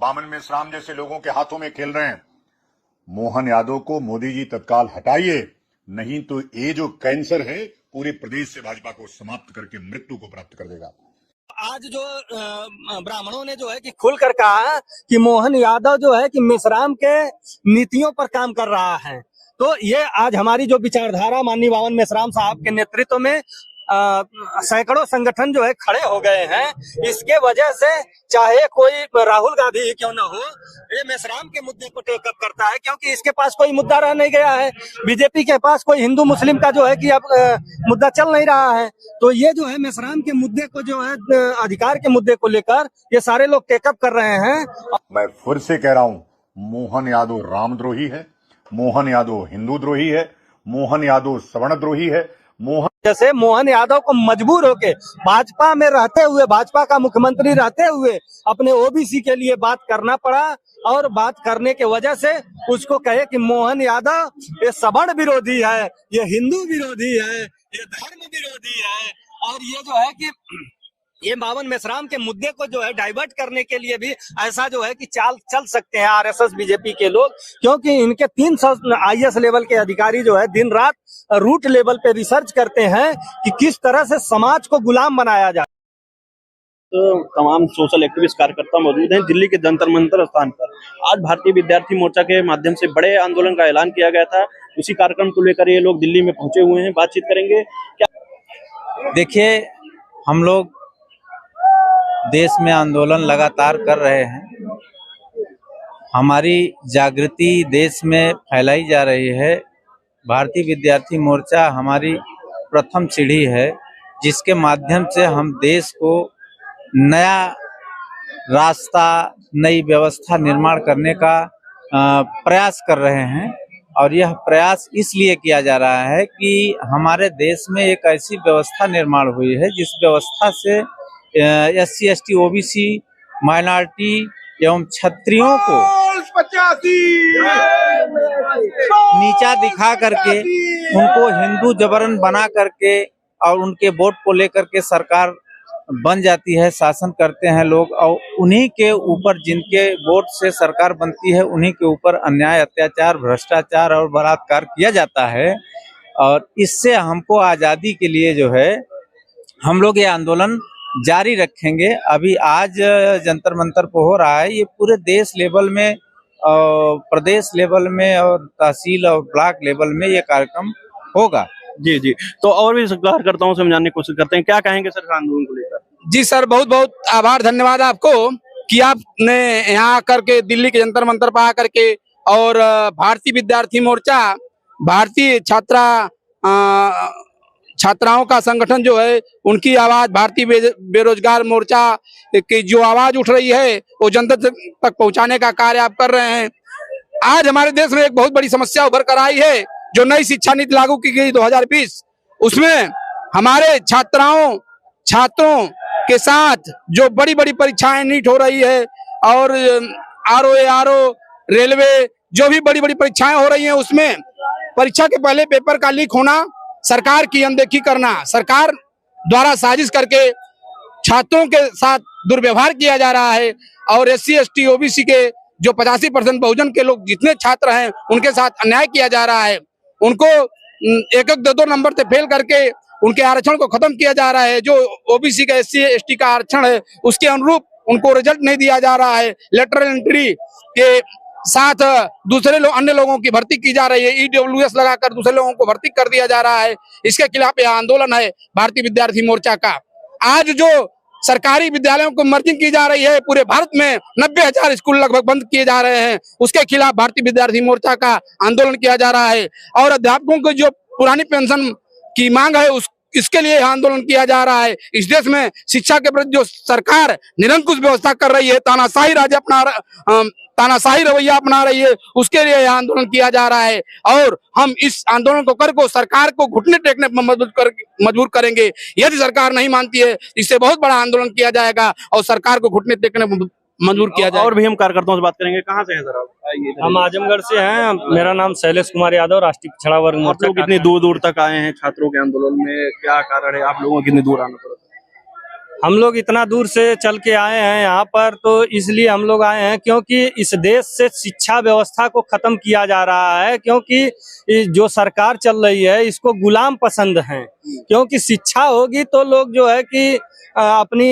बामन मेश्राम जैसे लोगों के हाथों में खेल रहे हैं। मोहन यादव को मोदी जी तत्काल हटाइए, नहीं तो ये जो कैंसर है पूरे प्रदेश से भाजपा को समाप्त करके मृत्यु को प्राप्त कर देगा। आज जो ब्राह्मणों ने जो है कि खुलकर कहा कि मोहन यादव जो है कि मेश्राम के नीतियों पर काम कर रहा है, तो ये आज हमारी जो विचारधारा माननीय बामन मेश्राम साहब के नेतृत्व में सैकड़ों संगठन जो है खड़े हो गए हैं। इसके वजह से चाहे कोई राहुल गांधी ही क्यों ना हो, ये मेश्राम के मुद्दे को टेकअप करता है, क्योंकि इसके पास कोई मुद्दा रह नहीं गया है। बीजेपी के पास कोई हिंदू मुस्लिम का जो है कि अब मुद्दा चल नहीं रहा है, तो ये जो है मेश्राम के मुद्दे को जो है अधिकार के मुद्दे को लेकर ये सारे लोग टेकअप कर रहे हैं। मैं फिर से कह रहा हूं, मोहन यादव रामद्रोही है, मोहन यादव हिंदू द्रोही है, मोहन यादव सवर्ण द्रोही है। जैसे मोहन यादव को मजबूर होके भाजपा में रहते हुए, भाजपा का मुख्यमंत्री रहते हुए अपने ओबीसी के लिए बात करना पड़ा, और बात करने के वजह से उसको कहे कि मोहन यादव ये सवर्ण विरोधी है, ये हिंदू विरोधी है, ये धर्म विरोधी है, और ये जो है कि ये बामन मेश्राम के मुद्दे को जो है डाइवर्ट करने के लिए भी ऐसा जो है कि चाल चल सकते हैं आरएसएस बीजेपी के लोग, क्योंकि इनके 300 आईएएस लेवल के अधिकारी जो है दिन रात रूट लेवल पे रिसर्च करते हैं कि किस तरह से समाज को गुलाम बनाया जाए। तो तमाम सोशल एक्टिविस्ट कार्यकर्ता मौजूद हैं दिल्ली के जंतर मंतर स्थान पर। आज भारतीय विद्यार्थी मोर्चा के माध्यम से बड़े आंदोलन का ऐलान किया गया था, उसी कार्यक्रम को लेकर ये लोग दिल्ली में पहुंचे हुए हैं। बातचीत करेंगे। क्या देखिए, हम लोग देश में आंदोलन लगातार कर रहे हैं, हमारी जागृति देश में फैलाई जा रही है। भारतीय विद्यार्थी मोर्चा हमारी प्रथम सीढ़ी है, जिसके माध्यम से हम देश को नया रास्ता, नई व्यवस्था निर्माण करने का प्रयास कर रहे हैं। और यह प्रयास इसलिए किया जा रहा है कि हमारे देश में एक ऐसी व्यवस्था निर्माण हुई है जिस व्यवस्था से SC ST OBC माइनॉरिटी एवं क्षत्रियों को नीचा दिखा करके, उनको हिंदू जबरन बना करके और उनके वोट को लेकर के सरकार बन जाती है, शासन करते हैं लोग, और उन्हीं के ऊपर, जिनके वोट से सरकार बनती है, उन्हीं के ऊपर अन्याय, अत्याचार, भ्रष्टाचार और बलात्कार किया जाता है। और इससे हमको आज़ादी के लिए जो है हम लोग ये आंदोलन जारी रखेंगे। अभी आज जंतर मंतर पे हो रहा है, ये पूरे देश लेवल में, प्रदेश लेवल में और तहसील और ब्लॉक लेवल में ये कार्यक्रम होगा। जी जी, तो और भी कार्यकर्ताओं से हम जानने की कोशिश करते हैं, क्या कहेंगे सर आंदोलन को लेकर? जी सर, बहुत बहुत आभार, धन्यवाद आपको कि आपने यहाँ आकर के दिल्ली के जंतर मंतर पर आकर के और भारतीय विद्यार्थी मोर्चा, भारतीय छात्राओं का संगठन जो है, उनकी आवाज, भारतीय बेरोजगार मोर्चा की जो आवाज उठ रही है वो जनता तक पहुंचाने का कार्य आप कर रहे हैं। आज हमारे देश में एक बहुत बड़ी समस्या उभर कर आई है, जो नई शिक्षा नीति लागू की गई 2020, उसमें हमारे छात्रों के साथ जो बड़ी बड़ी परीक्षाएं नीट हो रही है, और RO रेलवे, जो भी बड़ी बड़ी परीक्षाएं हो रही हैं, उसमें परीक्षा के पहले पेपर का लीक होना, सरकार की अनदेखी करना, सरकार द्वारा साजिश करके छात्रों के साथ दुर्व्यवहार किया जा रहा है। और SC ST OBC के जो 85% बहुजन के लोग जितने छात्र हैं, उनके साथ अन्याय किया जा रहा है। उनको 1-1, 2-2 नंबर से फेल करके उनके आरक्षण को खत्म किया जा रहा है। जो OBC का SC ST का आरक्षण है, उसके अनुरूप उनको रिजल्ट नहीं दिया जा रहा है। लेटरल एंट्री के साथ दूसरे अन्य लोगों की भर्ती की जा रही है, EWS लगाकर दूसरे लोगों को भर्ती कर दिया जा रहा है। इसके खिलाफ यह आंदोलन है भारतीय विद्यार्थी मोर्चा का। आज जो सरकारी विद्यालयों को मर्जिंग की जा रही है, पूरे भारत में 90,000 स्कूल लगभग बंद किए जा रहे हैं, उसके खिलाफ भारतीय विद्यार्थी मोर्चा का आंदोलन किया जा रहा है। और अध्यापकों को जो पुरानी पेंशन की मांग है, इसके लिए आंदोलन किया जा रहा है। इस देश में शिक्षा के प्रति जो सरकार निरंकुश व्यवस्था कर रही है, तानाशाही रवैया अपना रही है, उसके लिए यह आंदोलन किया जा रहा है। और हम इस आंदोलन को कर सरकार को घुटने टेकने पर मजबूर करेंगे। यदि सरकार नहीं मानती है, इससे बहुत बड़ा आंदोलन किया जाएगा और सरकार को घुटने टेकने पर मजबूर किया जाएगा। और भी हम कार्यकर्ताओं से बात करेंगे। कहाँ से हैं सर आप? हम आजमगढ़ से हैं। मेरा नाम शैलेश कुमार यादव, राष्ट्रीय पिछड़ा वर्ग मोर्चा। कितनी दूर दूर तक आए हैं छात्रों के आंदोलन में, क्या कारण है आप लोगों को कितनी दूर आना पड़ा? हम लोग इतना दूर से चल के आए हैं यहाँ पर, तो इसलिए हम लोग आए हैं क्योंकि इस देश से शिक्षा व्यवस्था को खत्म किया जा रहा है। क्योंकि जो सरकार चल रही है इसको गुलाम पसंद है। क्योंकि शिक्षा होगी तो लोग जो है कि अपनी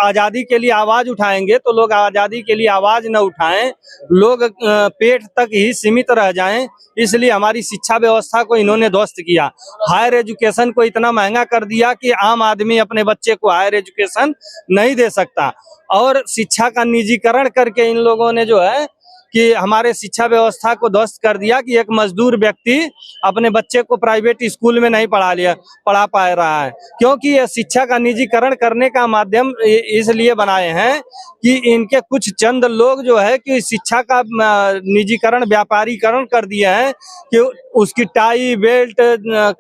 आज़ादी के लिए आवाज उठाएंगे, तो लोग आज़ादी के लिए आवाज न उठाएं, लोग पेट तक ही सीमित रह जाएं। इसलिए हमारी शिक्षा व्यवस्था को इन्होंने ध्वस्त किया। हायर एजुकेशन को इतना महंगा कर दिया कि आम आदमी अपने बच्चे को हायर एजुकेशन नहीं दे सकता। और शिक्षा का निजीकरण करके इन लोगों ने जो है कि हमारे शिक्षा व्यवस्था को ध्वस्त कर दिया कि एक मजदूर व्यक्ति अपने बच्चे को प्राइवेट स्कूल में नहीं पढ़ा पा रहा है। क्योंकि ये शिक्षा का निजीकरण करने का माध्यम इसलिए बनाए हैं कि इनके कुछ चंद लोग जो है कि शिक्षा का निजीकरण, व्यापारीकरण कर दिए हैं कि उसकी टाई, बेल्ट,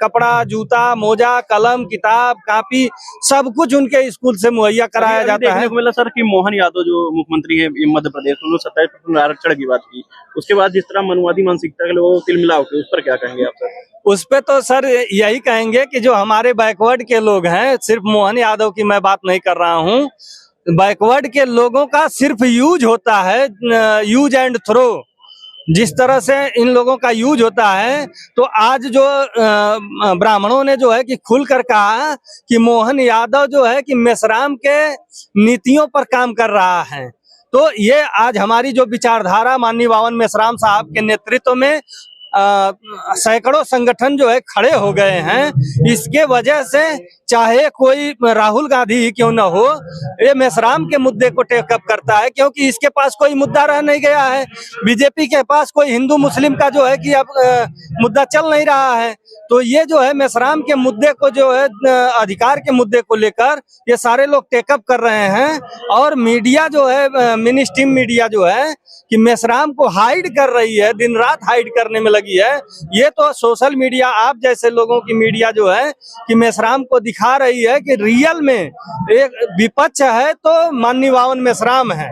कपड़ा, जूता, मोजा, कलम, किताब, कॉपी सब कुछ उनके स्कूल से मुहैया कराया जाता है। देखने को मिला सर कि मोहन यादव जो मुख्यमंत्री है मध्य प्रदेश, उन्होंने 27% आरक्षण की बात की। उसके बाद जिस तरह मनवादी मानसिकता के लोगों को तिल मिला होकर, उस पर क्या कहेंगे आप सर? उस पे तो सर यही कहेंगे कि जो हमारे बैकवर्ड के लोग हैं, सिर्फ मोहन यादव की मैं बात नहीं कर रहा हूँ, बैकवर्ड के लोगों का सिर्फ यूज होता है, यूज एंड थ्रो। जिस तरह से इन लोगों का यूज होता है, तो आज जो ब्राह्मणों ने जो है कि खुलकर कहा कि मोहन यादव जो है कि मेश्राम के नीतियों पर काम कर रहा है। तो ये आज हमारी जो विचारधारा माननीय बावन मेश्राम साहब के नेतृत्व में सैकड़ों संगठन जो है खड़े हो गए हैं। इसके वजह से चाहे कोई राहुल गांधी ही क्यों न हो, ये मेश्राम के मुद्दे को टेकअप करता है। क्योंकि इसके पास कोई मुद्दा रह नहीं गया है। बीजेपी के पास कोई हिंदू मुस्लिम का जो है कि अब मुद्दा चल नहीं रहा है। तो ये जो है मेश्राम के मुद्दे को जो है, अधिकार के मुद्दे को लेकर ये सारे लोग टेकअप कर रहे हैं। और मीडिया जो है, मिनी स्ट्रीम मीडिया जो है कि मेश्राम को हाइड कर रही है, दिन रात हाइड करने में लगी है। ये तो सोशल मीडिया, आप जैसे लोगों की मीडिया जो है कि मेश्राम को दिखा रही है कि रियल में एक विपक्ष है तो माननीय बावन मेश्राम है,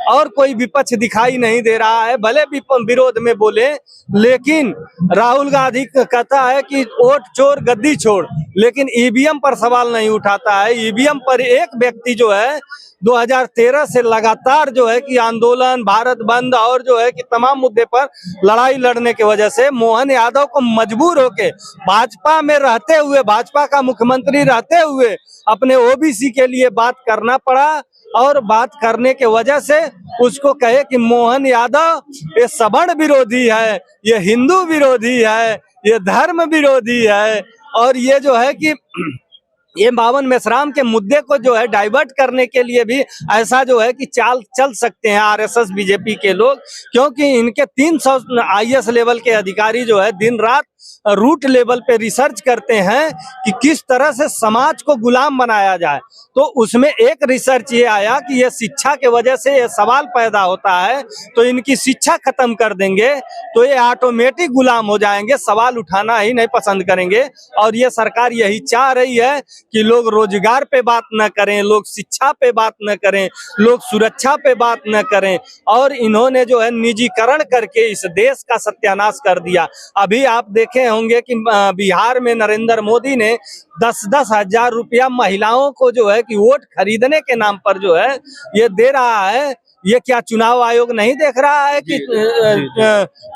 और कोई विपक्ष दिखाई नहीं दे रहा है। भले विरोध में बोले, लेकिन राहुल गांधी कहता है कि वोट चोर गद्दी छोड़, लेकिन ईवीएम पर सवाल नहीं उठाता है। ईवीएम पर एक व्यक्ति जो है 2013 से लगातार जो है कि आंदोलन, भारत बंद और जो है कि तमाम मुद्दे पर लड़ाई लड़ने की वजह से मोहन यादव को मजबूर होके भाजपा में रहते हुए, भाजपा का मुख्यमंत्री रहते हुए अपने ओबीसी के लिए बात करना पड़ा। और बात करने के वजह से उसको कहे कि मोहन यादव ये सवर्ण विरोधी है, ये हिंदू विरोधी है, ये धर्म विरोधी है। और ये जो है कि ये बावन मेश्राम के मुद्दे को जो है डाइवर्ट करने के लिए भी ऐसा जो है कि चाल चल सकते हैं आरएसएस बीजेपी के लोग। क्योंकि इनके 300 आईएएस लेवल के अधिकारी जो है दिन रात रूट लेवल पे रिसर्च करते हैं कि किस तरह से समाज को गुलाम बनाया जाए। तो उसमें एक रिसर्च ये आया कि ये शिक्षा के वजह से ये सवाल पैदा होता है, तो इनकी शिक्षा खत्म कर देंगे तो ये ऑटोमेटिक गुलाम हो जाएंगे, सवाल उठाना ही नहीं पसंद करेंगे। और ये सरकार यही चाह रही है कि लोग रोजगार पे बात न करें, लोग शिक्षा पे बात न करें, लोग सुरक्षा पे बात न करें। और इन्होंने जो है निजीकरण करके इस देश का सत्यानाश कर दिया। अभी आप देखे होंगे कि बिहार में नरेंद्र मोदी ने 10-10 हजार रुपया महिलाओं को जो है कि वोट खरीदने के नाम पर जो है ये दे रहा है। ये क्या चुनाव आयोग नहीं देख रहा है कि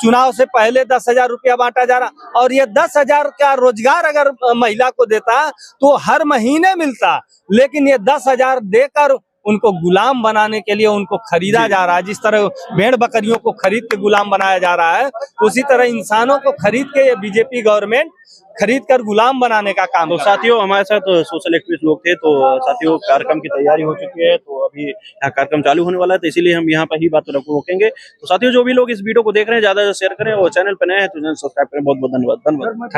चुनाव से पहले 10,000 रुपया बांटा जा रहा? और ये 10,000 का रोजगार अगर महिला को देता तो हर महीने मिलता, लेकिन ये 10,000 देकर उनको गुलाम बनाने के लिए उनको खरीदा जा रहा है। जिस तरह भेड़ बकरियों को खरीद के गुलाम बनाया जा रहा है, उसी तरह इंसानों को खरीद के ये बीजेपी गवर्नमेंट खरीद कर गुलाम बनाने का काम। तो साथियों, हमारे साथ सोशल एक्टिविस्ट लोग थे। तो साथियों, कार्यक्रम की तैयारी हो चुकी है, तो अभी यहाँ कार्यक्रम चालू होने वाला है, तो इसीलिए हम यहाँ पर ही बात रोकेंगे। तो साथियों, जो भी लोग इस वीडियो को देख रहे हैं, ज्यादा से शेयर करें और चैनल पर नए हैं तो चैनल सब्सक्राइब करें। बहुत बहुत धन्यवाद।